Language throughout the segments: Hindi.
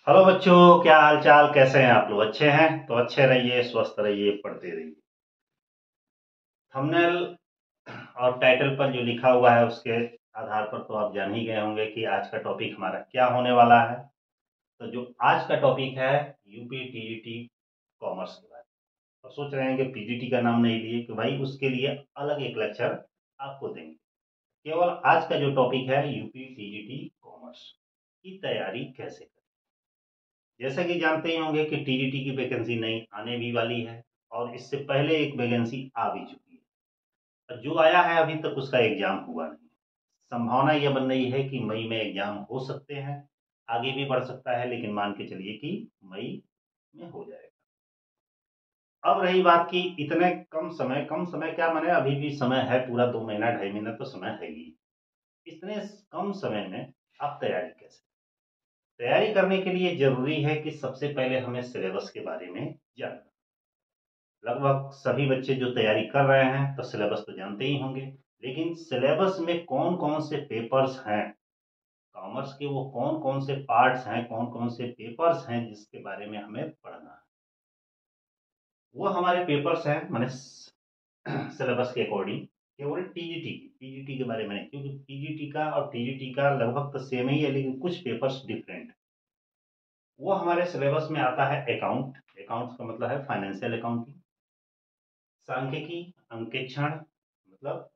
हेलो बच्चों, क्या हाल चाल, कैसे हैं आप लोग? अच्छे हैं तो अच्छे रहिए, स्वस्थ रहिए, पढ़ते रहिए। थंबनेल और टाइटल पर जो लिखा हुआ है उसके आधार पर तो आप जान ही गए होंगे कि आज का टॉपिक हमारा क्या होने वाला है। तो जो आज का टॉपिक है यूपी टीजीटी कॉमर्स के बारे में। और सोच रहे हैं कि पीजीटी का नाम नहीं लिए कि भाई उसके लिए अलग एक लेक्चर आपको देंगे। केवल आज का जो टॉपिक है यूपी टीजीटी कॉमर्स की तैयारी कैसे करें। जैसा कि जानते ही होंगे कि टीजीटी की वैकेंसी नई आने भी वाली है और इससे पहले एक वैकेंसी आ भी चुकी है। जो आया है अभी तक उसका एग्जाम हुआ नहीं। संभावना यह बन रही है कि मई में एग्जाम हो सकते हैं, आगे भी बढ़ सकता है, लेकिन मान के चलिए कि मई में हो जाएगा। अब रही बात की इतने कम समय क्या माने, अभी भी समय है, पूरा 2 महीना 2.5 महीना तो समय है ही। इतने कम समय में आप तैयारी कैसे? तैयारी करने के लिए जरूरी है कि सबसे पहले हमें सिलेबस के बारे में जानना। लगभग सभी बच्चे जो तैयारी कर रहे हैं तो सिलेबस तो जानते ही होंगे, लेकिन सिलेबस में कौन कौन से पेपर्स हैं, कॉमर्स के वो कौन कौन से पार्ट्स हैं, कौन कौन से पेपर्स हैं जिसके बारे में हमें पढ़ना है। वो हमारे पेपर्स हैं मैंने सिलेबस के अकॉर्डिंग केवल टीजीटी के बारे में नहीं, क्योंकि पीजीटी का और टीजीटी का लगभग तो सेम ही है, लेकिन कुछ पेपर्स डिफरेंट है। वो हमारे सिलेबस में आता है अकाउंट्स का मतलब है फाइनेंशियल अकाउंटिंग, सांख्यिकी, अंकेक्षण मतलब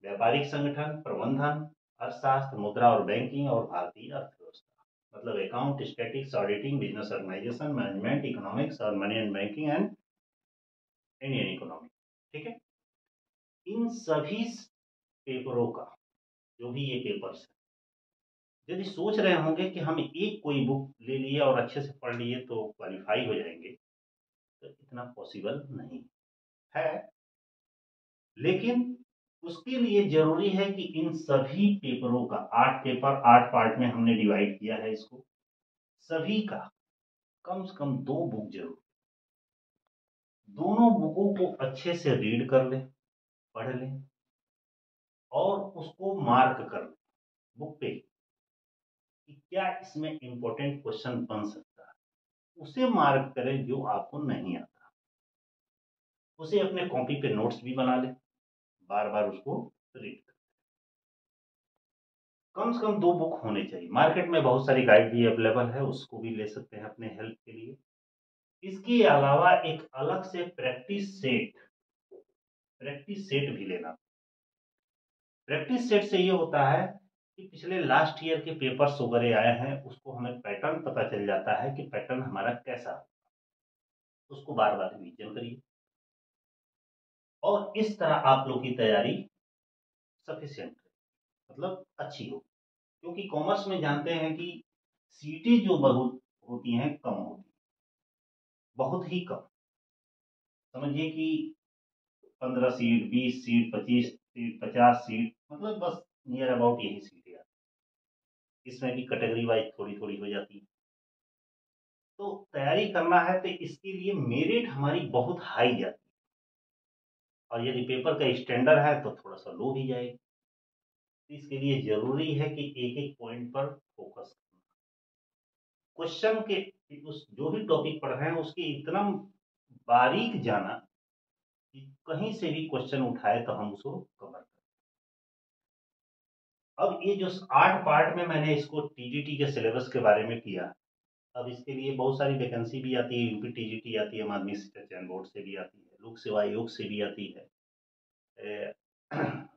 व्यापारिक संगठन, प्रबंधन, अर्थशास्त्र, मुद्रा और बैंकिंग, और भारतीय अर्थव्यवस्था मतलब account, statics, auditing, business organisation, management, economics और money and banking and Indian economy. ठीक है। इन सभी पेपरों का जो भी ये पेपर्स है, यदि सोच रहे होंगे कि हम एक कोई बुक ले लिए और अच्छे से पढ़ लिए तो क्वालिफाई हो जाएंगे, तो इतना पॉसिबल नहीं है। लेकिन उसके लिए जरूरी है कि इन सभी पेपरों का 8 पेपर 8 पार्ट में हमने डिवाइड किया है इसको, सभी का कम से कम 2 बुक जरूर, दोनों बुकों को अच्छे से रीड कर ले, पढ़ ले और उसको मार्क कर ले बुक पे कि क्या इसमें इंपॉर्टेंट क्वेश्चन बन सकता है। उसे मार्क करें जो आपको नहीं आता, उसे अपने कॉपी पे नोट्स भी बना ले, बार बार उसको रीड। कम से कम 2 बुक होने चाहिए। मार्केट में बहुत सारी गाइड भी अवेलेबल है, उसको भी ले सकते हैं अपने हेल्प के लिए। इसके अलावा एक अलग से प्रैक्टिस सेट भी लेना। प्रैक्टिस सेट से ये होता है कि पिछले लास्ट ईयर के पेपर्स वगैरह आए हैं, उसको हमें पैटर्न पता चल जाता है कि पैटर्न हमारा कैसा, उसको बार बार रिवीजन करिए और इस तरह आप लोग की तैयारी सफिशियंट मतलब अच्छी हो। क्योंकि कॉमर्स में जानते हैं कि सीटें जो बहुत होती हैं कम होती हैं, बहुत ही कम। समझिए कि 15 सीट, 20 सीट, 25 सीट, 50 सीट, मतलब बस नियर अबाउट यही सीटें आती हैं। इसमें भी कैटेगरी वाइज थोड़ी थोड़ी हो जाती है। तो तैयारी करना है तो इसके लिए मेरिट हमारी बहुत हाई जाती है, और यदि पेपर का स्टैंडर्ड है तो थोड़ा सा लो भी जाएगी। तो इसके लिए जरूरी है कि एक एक पॉइंट पर फोकस करना, क्वेश्चन के उस जो भी टॉपिक पढ़ रहे हैं उसके इतना बारीक जाना कि कहीं से भी क्वेश्चन उठाए तो हम उसको कवर करें। अब ये जो 8 पार्ट में मैंने इसको टीजीटी के सिलेबस के बारे में किया, अब इसके लिए बहुत सारी वैकेंसी भी आती है, यूपी टीजीटी आती है, आम आदमी चयन बोर्ड से भी आती है, लोक सेवा आयोग से भी आती है,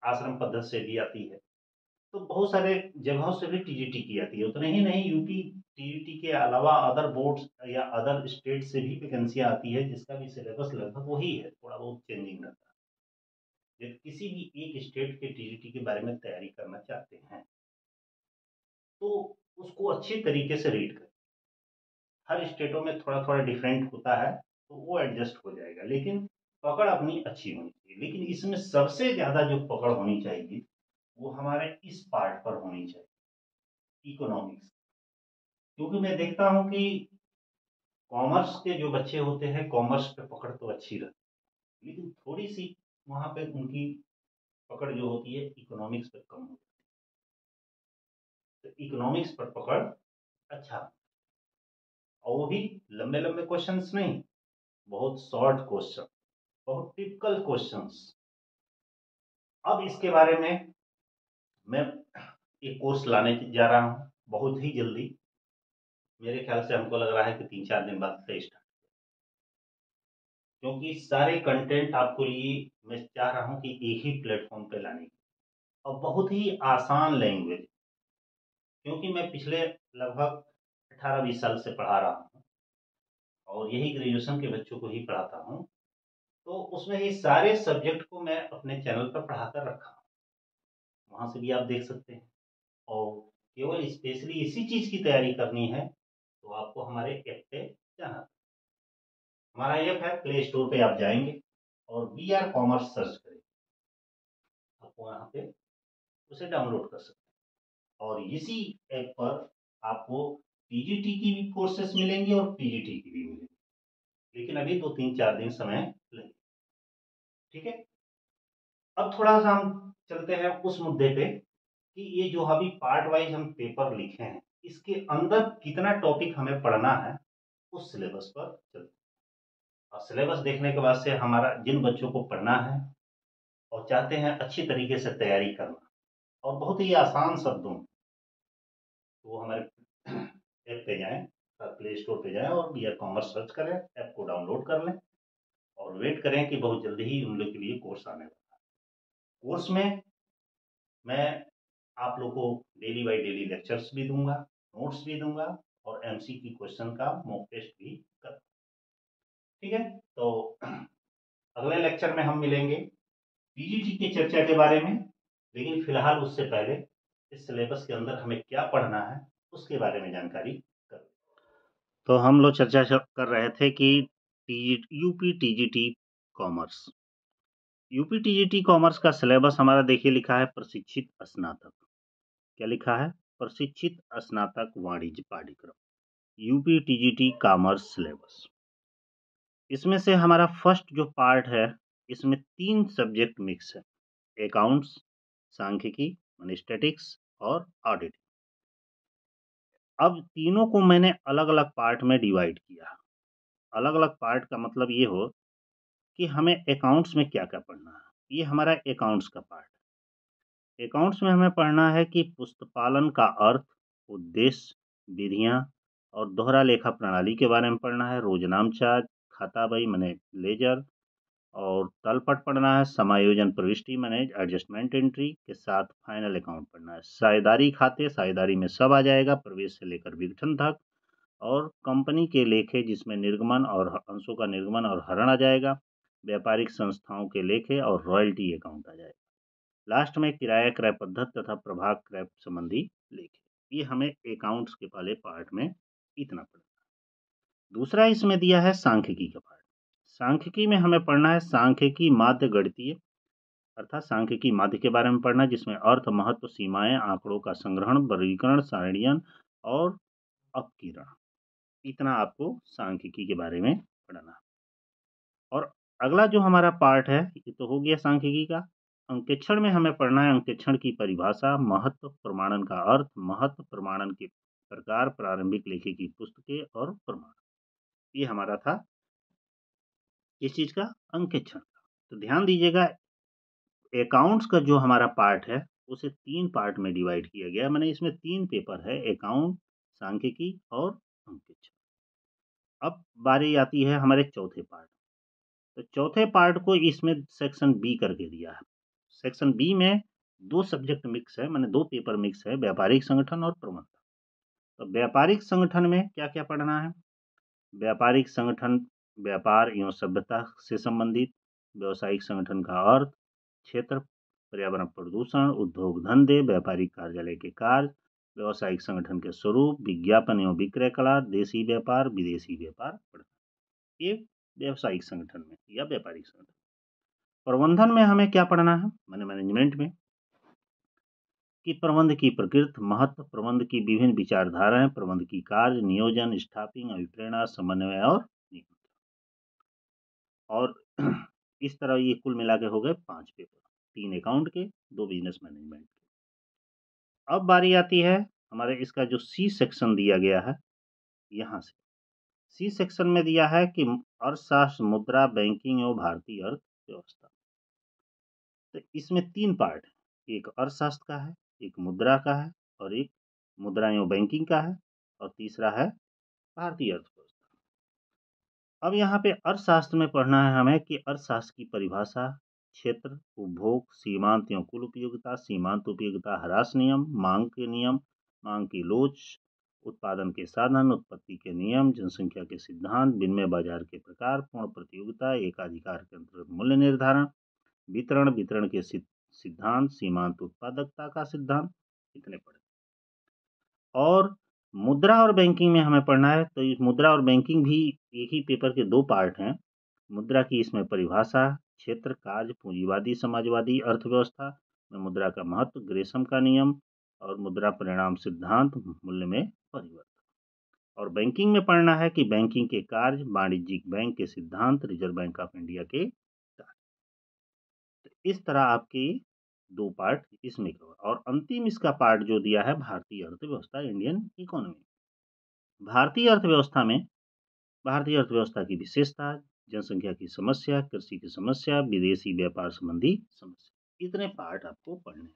आश्रम पद्धति से भी आती है। तो बहुत सारे जगहों से भी टीजीटी की आती है। उतने ही नहीं, यूपी टीजीटी के अलावा अदर बोर्ड्स या अदर स्टेट से भी वैकेंसियां आती है, जिसका भी सिलेबस लगभग वही है, थोड़ा बहुत चेंजिंग रहता है। यदि किसी भी एक स्टेट के टीजीटी के बारे में तैयारी करना चाहते हैं तो उसको अच्छी तरीके से रीड करें। हर स्टेटों में थोड़ा थोड़ा डिफरेंट होता है, तो वो एडजस्ट हो जाएगा, लेकिन पकड़ अपनी अच्छी होनी चाहिए। लेकिन इसमें सबसे ज्यादा जो पकड़ होनी चाहिए वो हमारे इस पार्ट पर होनी चाहिए, इकोनॉमिक्स। क्योंकि मैं देखता हूं कि कॉमर्स के जो बच्चे होते हैं कॉमर्स पे पकड़ तो अच्छी रहती है, लेकिन थोड़ी सी वहां पे उनकी पकड़ जो होती है इकोनॉमिक्स पे कम होती है। तो इकोनॉमिक्स पर पकड़ अच्छा। और वो भी लंबे लंबे क्वेश्चंस नहीं, बहुत शॉर्ट क्वेश्चन, बहुत टिपिकल क्वेश्चंस। अब इसके बारे में मैं एक कोर्स लाने जा रहा हूँ बहुत ही जल्दी। मेरे ख्याल से हमको लग रहा है कि 3-4 दिन बाद से स्टार्ट, क्योंकि सारे कंटेंट आपको लिए मैं चाह रहा हूँ कि एक ही प्लेटफॉर्म पे लाने की, और बहुत ही आसान लैंग्वेज, क्योंकि मैं पिछले लगभग 18-20 साल से पढ़ा रहा हूँ और यही ग्रेजुएशन के बच्चों को ही पढ़ाता हूँ। तो उसमें ये सारे सब्जेक्ट को मैं अपने चैनल पर पढ़ा कर रखा हूँ, वहाँ से भी आप देख सकते हैं। और केवल स्पेशली इसी चीज़ की तैयारी करनी है तो आपको हमारे ऐप पे जाना। हमारा ऐप है, प्ले स्टोर पे आप जाएंगे और बी आर कॉमर्स सर्च करेंगे, आपको वहाँ पे उसे डाउनलोड कर सकते हैं। और इसी ऐप पर आपको पीजीटी की भी कोर्सेस मिलेंगे और पीजीटी की भी मिलेंगी, लेकिन अभी 2-3-4 दिन समय लगेगा। ठीक है, अब थोड़ा सा हम चलते हैं उस मुद्दे पे कि ये जो अभी पार्ट वाइज हम पेपर लिखे हैं, इसके अंदर कितना टॉपिक हमें पढ़ना है, उस सिलेबस पर चलते हैं। और सिलेबस देखने के बाद से हमारा जिन बच्चों को पढ़ना है और चाहते हैं अच्छी तरीके से तैयारी करना और बहुत ही आसान शब्दों में, तो वो हमारे ऐप पे जाएं, प्ले स्टोर पे जाएं और बी आर कॉमर्स सर्च करें, ऐप को डाउनलोड कर लें और वेट करें कि बहुत जल्दी ही उन लोग के लिए कोर्स आने वाला है। कोर्स में मैं आप लोग को डेली बाय डेली लेक्चर्स भी दूंगा, नोट्स भी दूंगा और एमसीक्यू क्वेश्चन का मॉक टेस्ट भी कर। ठीक है, तो अगले लेक्चर में हम मिलेंगे पीजीटी की चर्चा के बारे में, लेकिन फिलहाल उससे पहले इस सिलेबस के अंदर हमें क्या पढ़ना है उसके बारे में जानकारी कर। तो हम लोग चर्चा कर रहे थे कि UP TGT commerce, UP TGT commerce का सिलेबस हमारा देखिए लिखा है प्रशिक्षित स्नातक। क्या लिखा है? प्रशिक्षित स्नातक वाणिज्य पाठ्यक्रम, यूपी टीजीटी कॉमर्स सिलेबस। इसमें से हमारा फर्स्ट जो पार्ट है, इसमें 3 सब्जेक्ट मिक्स है, अकाउंट्स, सांख्यिकी माने स्टैटिक्स और ऑडिट। अब तीनों को मैंने अलग अलग पार्ट में डिवाइड किया। अलग अलग पार्ट का मतलब ये हो कि हमें अकाउंट्स में क्या क्या पढ़ना है। ये हमारा अकाउंट्स का पार्ट है। अकाउंट्स में हमें पढ़ना है कि पुस्तपालन का अर्थ, उद्देश्य, विधियाँ और दोहरा लेखा प्रणाली के बारे में पढ़ना है। रोजनामचा, खाता बही माने लेजर और तलपट पढ़ना है। समायोजन प्रविष्टि माने एडजस्टमेंट एंट्री के साथ फाइनल अकाउंट पढ़ना है। साझेदारी खाते, साझेदारी में सब आ जाएगा, प्रवेश से लेकर विघटन तक। और कंपनी के लेखे जिसमें निर्गमन और अंशों का निर्गमन और हरण आ जाएगा। व्यापारिक संस्थाओं के लेखे और रॉयल्टी अकाउंट आ जाएगा। लास्ट में किराया क्रय पद्धति तथा प्रभाग क्रय संबंधी लेखे। ये हमें अकाउंट्स के पहले पार्ट में इतना पढ़ना। दूसरा इसमें दिया है सांख्यिकी का पार्ट। सांख्यिकी में हमें पढ़ना है सांख्यिकी माध्य गणितीय, अर्थात सांख्यिकी माध्य के बारे में पढ़ना, जिसमें अर्थ, महत्व, सीमाएं, आंकड़ों का संग्रहण, वर्गीकरण, सारणियन और अपकीर्ण। इतना आपको सांख्यिकी के बारे में पढ़ना। और अगला जो हमारा पार्ट है, ये तो हो गया सांख्यिकी का। अंकेक्षण में हमें पढ़ना है अंकेक्षण की परिभाषा, महत्व, प्रमाणन का अर्थ, महत्व, प्रमाणन के प्रकार, प्रारंभिक लेखे की पुस्तकें और प्रमाण। ये हमारा था इस चीज का अंकेक्षण का। तो ध्यान दीजिएगा, अकाउंट्स का जो हमारा पार्ट है उसे 3 पार्ट में डिवाइड किया गया है। मैंने इसमें 3 पेपर है, अकाउंट, सांख्यिकी और अंकेक्षण। अब बारी आती है हमारे चौथे पार्ट। तो चौथे पार्ट को इसमें सेक्शन बी करके दिया है। सेक्शन बी में 2 सब्जेक्ट मिक्स है, मैंने 2 पेपर मिक्स है, व्यापारिक संगठन और प्रबंधन। तो व्यापारिक संगठन में क्या क्या पढ़ना है? व्यापारिक संगठन व्यापार एवं सभ्यता से संबंधित, व्यावसायिक संगठन का अर्थ, क्षेत्र, पर्यावरण प्रदूषण, उद्योग धंधे, व्यापारिक कार्यालय के कार्य, व्यावसायिक संगठन के स्वरूप, विज्ञापन एवं विक्रय कला, देशी व्यापार, विदेशी व्यापार पढ़ना। ये व्यावसायिक संगठन में या व्यापारिक संगठन। प्रबंधन में हमें क्या पढ़ना है? मैंने मैनेजमेंट में कि प्रबंध की प्रकृति, महत्व, प्रबंध की विभिन्न विचारधाराएं, प्रबंध की कार्य, नियोजन, स्टाफिंग, अभिप्रेरणा, समन्वय और नियंत्रण। और इस तरह ये कुल मिला के हो गए 5 पेपर, 3 अकाउंट के, 2 बिजनेस मैनेजमेंट के। अब बारी आती है हमारे इसका जो सी सेक्शन दिया गया है, यहाँ से सी सेक्शन में दिया है कि अर्थशास्त्र, मुद्रा, बैंकिंग एवं भारतीय अर्थव्यवस्था। तो इसमें 3 पार्ट है, एक अर्थशास्त्र का है, एक मुद्रा का है और एक मुद्रा एवं बैंकिंग का है और तीसरा है भारतीय अर्थव्यवस्था। अब यहाँ पे अर्थशास्त्र में पढ़ना है हमें कि अर्थशास्त्र की परिभाषा, क्षेत्र, उपभोग, सीमांत एवं कुल उपयोगिता, सीमांत उपयोगिता ह्रास नियम, मांग के नियम, मांग की लोच, उत्पादन के साधन, उत्पत्ति के नियम, जनसंख्या के सिद्धांत, विनिमय बाजार के प्रकार, पूर्ण प्रतियोगिता, एकाधिकार के अंतर्गत मूल्य निर्धारण, वितरण, वितरण के सिद्धांत, सीमांत उत्पादकता का सिद्धांत, इतने पढ़े। और मुद्रा और बैंकिंग में हमें पढ़ना है, तो इस मुद्रा और बैंकिंग भी एक ही पेपर के 2 पार्ट हैं। मुद्रा की इसमें परिभाषा, क्षेत्र, कार्य, पूंजीवादी समाजवादी अर्थव्यवस्था में मुद्रा का महत्व, ग्रेसम का नियम और मुद्रा परिणाम सिद्धांत, मूल्य में परिवर्तन। और बैंकिंग में पढ़ना है कि बैंकिंग के कार्य, वाणिज्यिक बैंक के सिद्धांत, रिजर्व बैंक ऑफ इंडिया के कार्य। तो इस तरह आपकी 2 पार्ट इसमें कवर। और अंतिम इसका पार्ट जो दिया है भारतीय अर्थव्यवस्था, इंडियन इकोनॉमी। भारतीय अर्थव्यवस्था की विशेषता, जनसंख्या की समस्या, कृषि की समस्या, विदेशी व्यापार संबंधी समस्या, इतने पार्ट आपको पढ़ने हैं।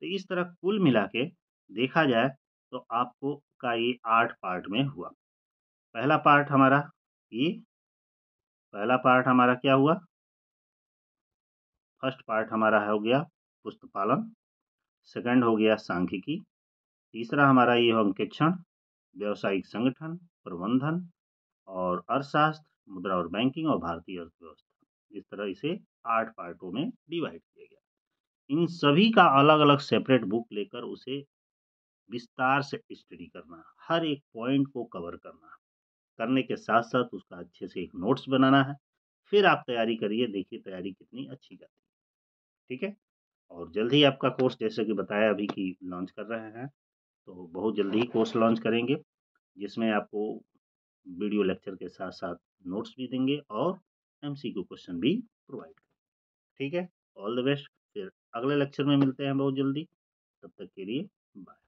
तो इस तरह कुल मिला के देखा जाए तो आपको का ये 8 पार्ट में हुआ। पहला पार्ट हमारा ये पहला पार्ट हमारा क्या हुआ? फर्स्ट पार्ट हमारा हो गया पुस्तपालन, सेकंड हो गया सांख्यिकी, तीसरा हमारा ये अंकेक्षण, व्यावसायिक संगठन, प्रबंधन और अर्थशास्त्र, मुद्रा और बैंकिंग और भारतीय अर्थव्यवस्था। इस तरह इसे 8 पार्टों में डिवाइड किया गया। इन सभी का अलग अलग सेपरेट बुक लेकर उसे विस्तार से स्टडी करना, हर एक पॉइंट को कवर करना, करने के साथ साथ उसका अच्छे से एक नोट्स बनाना है। फिर आप तैयारी करिए, देखिए तैयारी कितनी अच्छी जाती है। ठीक है। और जल्द ही आपका कोर्स, जैसे कि बताया अभी कि लॉन्च कर रहे हैं, तो बहुत जल्दी ही कोर्स लॉन्च करेंगे, जिसमें आपको वीडियो लेक्चर के साथ साथ नोट्स भी देंगे और एमसीक्यू क्वेश्चन भी प्रोवाइड करेंगे। ठीक है। All the best. फिर अगले लेक्चर में मिलते हैं बहुत जल्दी। तब तक के लिए बाय।